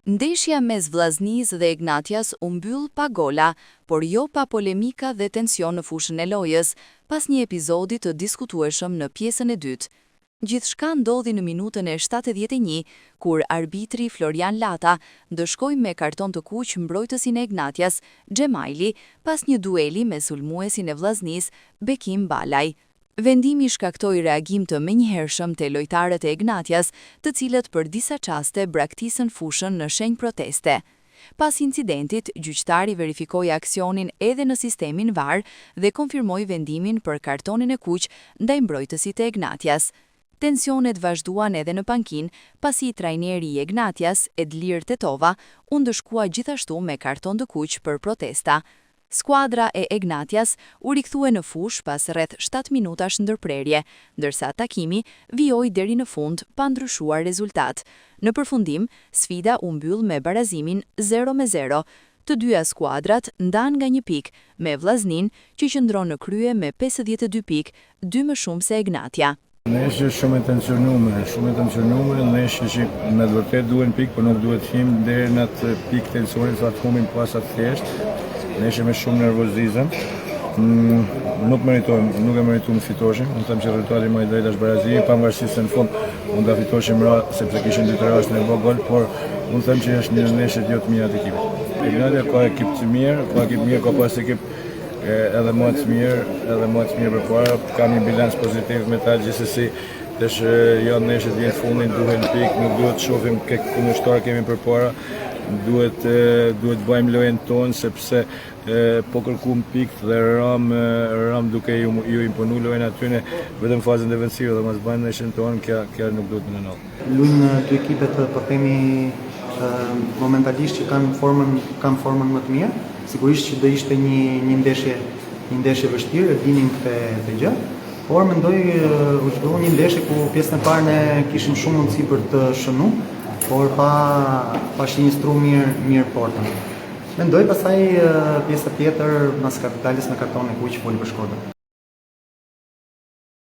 Ndeshja mes Vllaznisë dhe Ignatias u mbyll pa gola, por jo pa polemika dhe tension në fushën e lojës, pas një epizodi të diskutueshëm në pjesën e dytë. Gjithçka ndodhi në minutën e 71, kur arbitri Florian Lata ndëshkoi me karton të kuq mbrojtësin e Ignatias, Xhemaili, pas një dueli me sulmuesin e Vllaznisë, Bekim Balaj. Vendimi shkaktoi reagim të menjëhershëm te lojtarët e Ignatias, të cilët për disa çaste braktisën fushën në shenjë proteste. Pas incidentit, gjyqtari verifikoi aksionin edhe në sistemin VAR dhe konfirmoi vendimin për kartonin e kuq ndaj mbrojtësit e Ignatias. Tensionet vazhduan edhe në pankinë, pasi trajneri i Ignatias, Edlir Tetova, u ndëshkua gjithashtu me karton të kuq për protesta. Skuadra e Ignatias u rikthue në fushë pas rreth 7 minutash ndërprerje, ndërsa takimi vijoi deri në fund pa ndryshuar rezultat. Në përfundim, sfida u mbyll me barazimin 0-0. Të dyja skuadrat ndan nga 1 pikë, me Vllaznin që qëndron në krye me 52 pikë, 2 më shumë se Ignatia. Neshë shumë e tensionume, neshë që me të vërtet duhen pikë, por nuk duhet him deri në atë pikë tensionit sa të humbim pas atë thjesht. Neshë me shumë nervozizëm. Nuk e meritojmë fitoshim. Unë them që rezultati më i drejtë është barazimi, pavarësisht se në fund mund ta fitoshim sepse kishin dy raste në gol, por unë them që është një neshë jo të mirë atë ekipit. Ignatia ka ekip të mirë, ka pas ekip edhe më të mirë përpara, ka një bilans pozitiv me ta gjithsesi. Tash janë neshët vjen fundin, duhen pikë, nuk duhet të shohim kë kundërshtar kemi përpara. Duhet bëjmë lojën tonë, sepse po kërkuam pikë dhe ram duke ju imponu lojën atyne vetëm fazën defensive dhe mos bëjmë neshën tonë, kjo nuk duhet më nënall. Luajnë dy ekipet, po themi momentalisht që kanë formën më të mirë. Sigurisht që do ishte një ndeshje vështirë, dinim këtë gjë, por mendoj u zgjodhi një ndeshje ku pjesën e parë ne kishim shumë mundësi për të shënuar, por pa shinjstruar mirë portën. Mendoj pastaj pjesa tjetër mas kapitalis në karton e kuq foli për Shkodrën.